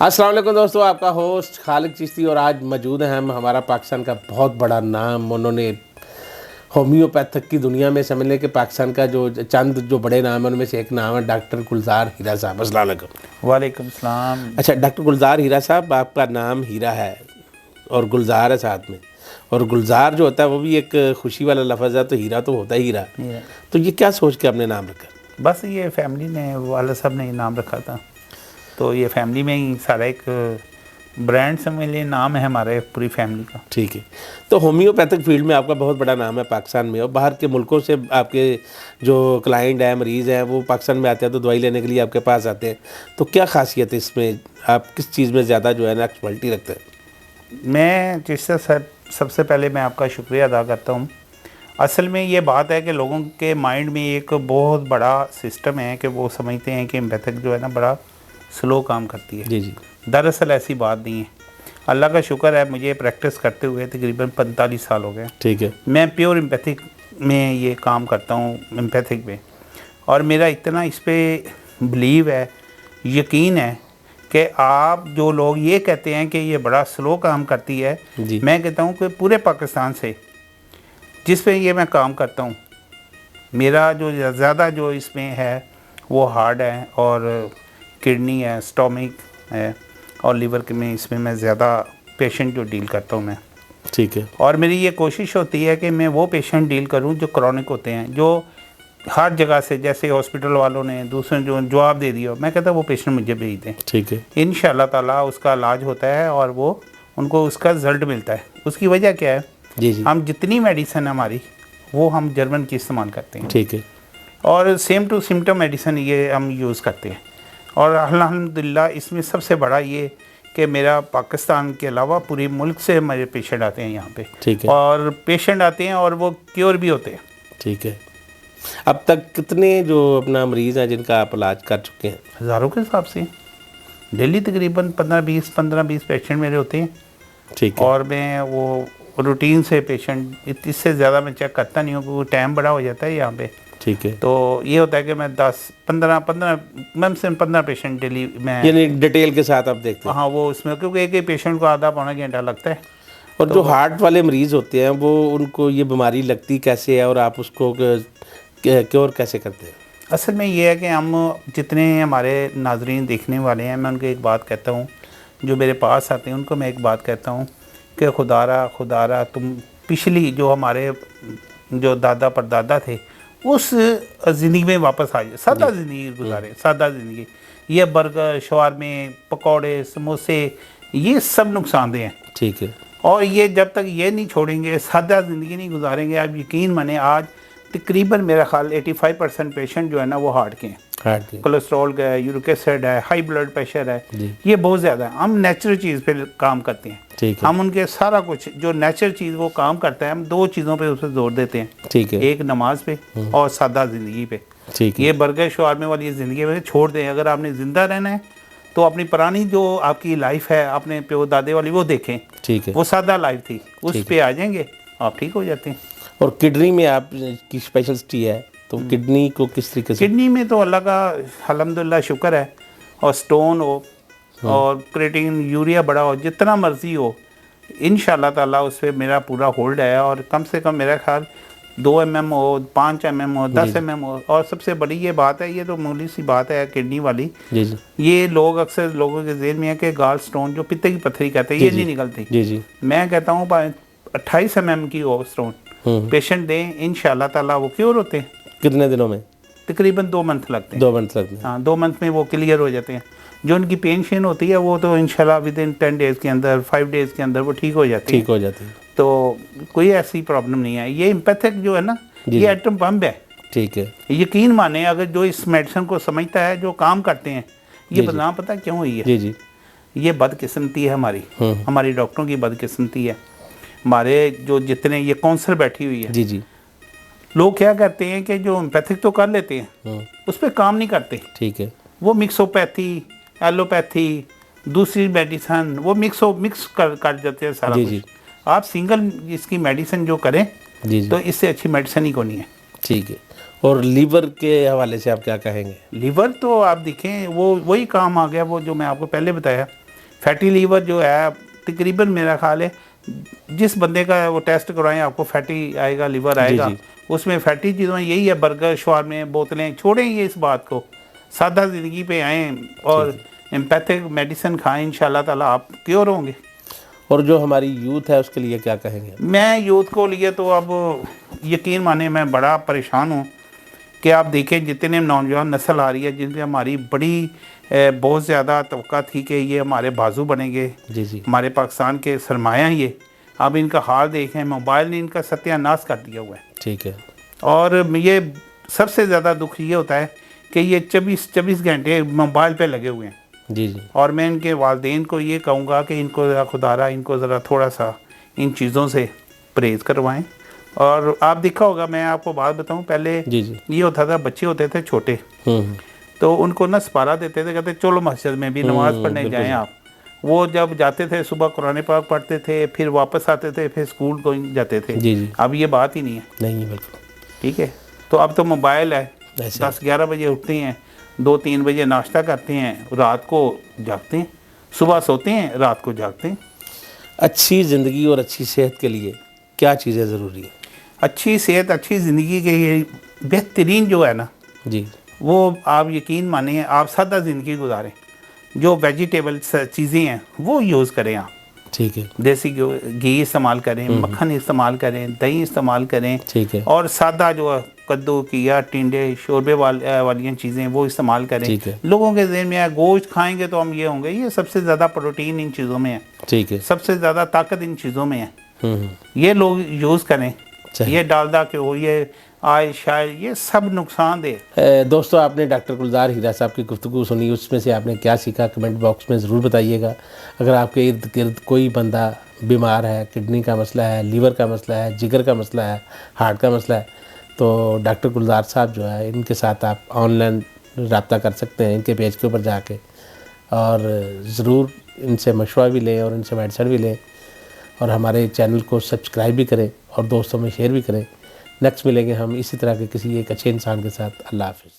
अस्सलाम वालेकुम दोस्तों, आपका होस्ट खालिद चिश्ती और आज मौजूद हैं हम। हमारा पाकिस्तान का बहुत बड़ा नाम उन्होंने होम्योपैथिक की दुनिया में समझ लें कि पाकिस्तान का जो बड़े नाम है उनमें से एक नाम है डॉक्टर गुलजार हीरा साहब। अस्सलाम वालेकुम। वालेकुम सलाम। अच्छा डॉक्टर गुलजार हीरा साहब, आपका नाम हीरा है और गुलजार है साथ में, और गुलजार जो होता है वो भी एक खुशी वाला लफ्ज़ है, तो हीरा तो होता है हीरा। तो ये क्या सोच के आपने नाम रखा? बस ये फैमिली ने, वाला साहब ने ये नाम रखा था, तो ये फैमिली में ही सारा एक ब्रांड समझ लिए नाम है हमारे पूरी फैमिली का। ठीक है। तो होम्योपैथिक फील्ड में आपका बहुत बड़ा नाम है पाकिस्तान में, और बाहर के मुल्कों से आपके जो क्लाइंट हैं, मरीज़ हैं, वो पाकिस्तान में आते हैं तो दवाई लेने के लिए आपके पास आते हैं। तो क्या खासियत है इसमें, आप किस चीज़ में ज़्यादा जो है ना एक्सपर्टी रखते हैं? मैं जिससे सबसे पहले मैं आपका शुक्रिया अदा करता हूँ। असल में ये बात है कि लोगों के माइंड में एक बहुत बड़ा सिस्टम है कि वो समझते हैं कि एम्पैथिक जो है ना बड़ा स्लो काम करती है। जी जी। दरअसल ऐसी बात नहीं है। अल्लाह का शुक्र है, मुझे प्रैक्टिस करते हुए तकरीबन 45 साल हो गए। ठीक है। मैं प्योर एम्पैथिक में ये काम करता हूँ, एम्पैथिक में, और मेरा इतना इस पर बिलीव है, यकीन है कि आप जो लोग ये कहते हैं कि ये बड़ा स्लो काम करती है, मैं कहता हूँ कि पूरे पाकिस्तान से जिस पे ये मैं काम करता हूँ, मेरा जो ज़्यादा जो इसमें है वो हार्ट है और किडनी है, स्टोमिक है और लीवर के में, इसमें मैं ज़्यादा पेशेंट जो डील करता हूँ मैं। ठीक है। और मेरी ये कोशिश होती है कि मैं वो पेशेंट डील करूँ जो क्रॉनिक होते हैं, जो हर जगह से, जैसे हॉस्पिटल वालों ने दूसरे जो जवाब दे दिया, मैं कहता हूँ वो पेशेंट मुझे भेज दें। ठीक है। इंशाअल्लाह ताला उसका इलाज होता है और वो उनको उसका रिज़ल्ट मिलता है। उसकी वजह क्या है? जी जी। हम जितनी मेडिसिन हमारी वो हम जर्मन की इस्तेमाल करते हैं। ठीक है। और सेम टू सिम्टम मेडिसिन ये हम यूज़ करते हैं। और अल्हम्दुलिल्लाह इसमें सबसे बड़ा ये कि मेरा पाकिस्तान के अलावा पूरे मुल्क से मेरे पेशेंट आते हैं यहाँ पे। ठीक है। और पेशेंट आते हैं और वो क्योर भी होते हैं। ठीक है। अब तक कितने जो अपना मरीज़ हैं जिनका आप इलाज कर चुके हैं? हज़ारों के हिसाब से डेली तकरीबन 15-20 पेशेंट मेरे होते हैं। ठीक है। और मैं वो रूटीन से पेशेंट, इससे ज़्यादा मैं चेक करता नहीं हूँ क्योंकि टाइम बड़ा हो जाता है यहाँ पे। ठीक है। तो ये होता है कि मैं 10-15 मैम से 15 पेशेंट डेली मैं, यानी डिटेल के साथ आप देखते हैं? हाँ, वो उसमें क्योंकि एक पेशेंट को आधा पौना घंटा लगता है। और तो जो हार्ट वाले मरीज़ होते हैं वो, उनको ये बीमारी लगती कैसे है और आप उसको क्योर कैसे करते हैं? असल में ये है कि हम जितने हमारे नाजरीन देखने वाले हैं, मैं उनको एक बात कहता हूँ, जो मेरे पास आते हैं उनको मैं एक बात कहता हूँ कि खुदारा तुम पिछली जो हमारे जो दादा परदादा थे उस ज़िंदगी में वापस आ जाए, सादा ज़िंदगी गुजारे, सादा ज़िंदगी। ये बर्गर, शवारमे, पकौड़े, समोसे, ये सब नुकसानदेह हैं। ठीक है। और ये जब तक ये नहीं छोड़ेंगे, सादा ज़िंदगी नहीं गुजारेंगे, आप यकीन माने आज तकरीबन मेरा ख्याल 85% पेशेंट जो है ना वो हार्ट के हैं। कोलेस्ट्रॉल का है, यूरिक एसिड है, हाई ब्लड प्रेशर है, ये बहुत ज़्यादा है। हम नेचुरल चीज़ पे काम करते हैं। ठीक है। हम उनके सारा कुछ जो नेचुरल चीज़ वो काम करता है, हम दो चीज़ों पे उसे जोर देते हैं। ठीक है। एक नमाज पे और सादा ज़िंदगी पे। ठीक है। ये बर्गर शवारमे वाली ज़िंदगी में छोड़ दें। अगर आपने ज़िंदा रहना है तो अपनी पुरानी जो आपकी लाइफ है, अपने प्यो दादे वाली, वो देखें। ठीक है। वो सादा लाइफ थी, उस पे आ जाएंगे, आप ठीक हो जाते हैं। और किडनी में आप की स्पेशलिटी है, तो किडनी को किस तरीके से? किडनी में तो अल्लाह का अल्हम्दुलिल्लाह शुक्र है, और स्टोन हो और क्रिएटिनिन, यूरिया बड़ा हो, जितना मर्जी हो, इंशाल्लाह ताला उस पर मेरा पूरा होल्ड है। और कम से कम मेरा ख्याल 2 mm हो, 5 mm हो, 10 mm हो। और सबसे बड़ी ये बात है, ये तो मामूली सी बात है किडनी वाली, जी जी। ये लोग अक्सर लोगों के ज़हन में है कि गाल स्टोन जो पित्ते की पत्थरी कहते हैं, ये नहीं निकलती। जी जी। मैं कहता हूँ 28 mm की हो स्टोन पेशेंट दें, इंशाल्लाह ताला वो क्योर होते हैं। कितने दिनों में? तकरीबन 2 मंथ लगते हैं। 2 मंथ लगते हैं। हाँ, 2 मंथ में वो क्लियर हो जाते हैं। जो उनकी पेन शेन होती है वो तो इंशाल्लाह विद इन 10 डेज़ के अंदर, 5 डेज़ के अंदर वो ठीक हो जाती है। ठीक हो जाती है। तो कोई ऐसी प्रॉब्लम नहीं है। ये एम्पैथिक जो है ना, ये एटम बम है। ठीक है। यकीन माने, अगर जो इस मेडिसिन को समझता है, जो काम करते हैं, ये बदनाम पता क्यों हुई है? जी जी। ये बदकिस्मती है हमारी, हमारी डॉक्टरों की बदकिस्मती है। हमारे जो जितने ये काउंसलर बैठी हुई है, जी जी, लोग क्या करते हैं कि जो एम्पैथिक तो कर लेते हैं, उस पर काम नहीं करते। ठीक है। वो मिक्सोपैथी, एलोपैथी, दूसरी मेडिसिन, वो मिक्स कर देते हैं सारा कुछ। आप सिंगल इसकी मेडिसिन जो करें, तो इससे अच्छी मेडिसिन ही कोई नहीं है। ठीक है। और लीवर के हवाले से आप क्या कहेंगे? लीवर तो आप देखें, वो वही काम आ गया, वो जो मैं आपको पहले बताया फैटी लीवर जो है तकरीबन मेरा ख्याल है जिस बंदे का वो टेस्ट करवाएं आपको फैटी आएगा, लीवर आएगा, उसमें फैटी चीज़ों में यही है, बर्गर, शवारमे, बोतलें, छोड़ें ये इस बात को, सादा ज़िंदगी पे आएँ और एम्पैथिक मेडिसिन खाएं, इंशाल्लाह ताला आप क्योर होंगे। और जो हमारी यूथ है उसके लिए क्या कहेंगे? मैं यूथ को लिए तो अब यकीन माने मैं बड़ा परेशान हूँ कि आप देखें जितने नौजवान नस्ल आ रही है जिनसे हमारी बड़ी बहुत ज़्यादा तवक्का थी कि ये हमारे बाजू बनेंगे, जी हमारे पाकिस्तान के सरमाया ये, अब इनका हाल देखें, मोबाइल ने इनका सत्यानाश कर दिया हुआ है। ठीक है। और ये सबसे ज़्यादा दुख ये होता है कि ये 24 घंटे मोबाइल पे लगे हुए हैं। जी। और मैं इनके वालिदैन को ये कहूँगा कि इनको ज़रा खुदारा इनको ज़रा थोड़ा सा इन चीज़ों से परहेज़ करवाएं। और आप देखा होगा, मैं आपको बात बताऊं, पहले ये होता था, बच्चे होते थे छोटे तो उनको ना सपारा देते थे, कहते चलो मस्जिद में भी नमाज़ पढ़ने जाएं आप। वो जब जाते थे सुबह कुरान पाक पढ़ते थे, फिर वापस आते थे, फिर स्कूल को जाते थे। अब ये बात ही नहीं है। नहीं, बिल्कुल। ठीक है, तो अब तो मोबाइल है, 10-11 बजे उठते हैं, 2-3 बजे नाश्ता करते हैं, रात को जागते हैं, सुबह सोते हैं, रात को जागते हैं। अच्छी ज़िंदगी और अच्छी सेहत के लिए क्या चीज़ें ज़रूरी हैं? अच्छी सेहत, अच्छी ज़िंदगी के लिए बेहतरीन जो है ना जी, वो आप यकीन मानिए, आप सादा ज़िंदगी गुजारें, जो वेजिटेबल चीज़ें हैं वो यूज़ करें आप। ठीक है। देसी घी इस्तेमाल करें, मक्खन इस्तेमाल करें, दही इस्तेमाल करें। ठीक है। और सादा जो कद्दू किया, टिंडे, शोरबे वाली चीज़ें वो इस्तेमाल करें। ठीक है। लोगों के ज़हन में है गोश्त खाएंगे तो हम ये होंगे, ये सबसे ज़्यादा प्रोटीन इन चीज़ों में है। ठीक है। सबसे ज़्यादा ताकत इन चीज़ों में है। ये लोग यूज़ करें। ये डालडा के हो, ये आय शाय, ये सब नुकसान दे। दोस्तों, आपने डॉक्टर गुलजार हीरा साहब की गुफ्तगू सुनी, उसमें से आपने क्या सीखा कमेंट बॉक्स में ज़रूर बताइएगा। अगर आपके इर्द गिर्द कोई बंदा बीमार है, किडनी का मसला है, लीवर का मसला है, जिगर का मसला है, हार्ट का मसला है, तो डॉक्टर गुलजार साहब जो है इनके साथ आप ऑनलाइन रब्ता कर सकते हैं, इनके पेज के ऊपर जाके, और ज़रूर इनसे मशवरा भी लें और इनसे मेडिसिन भी लें, और हमारे चैनल को सब्सक्राइब भी करें और दोस्तों में शेयर भी करें। नेक्स्ट मिलेंगे हम इसी तरह के किसी एक अच्छे इंसान के साथ। अल्लाह हाफ़िज़।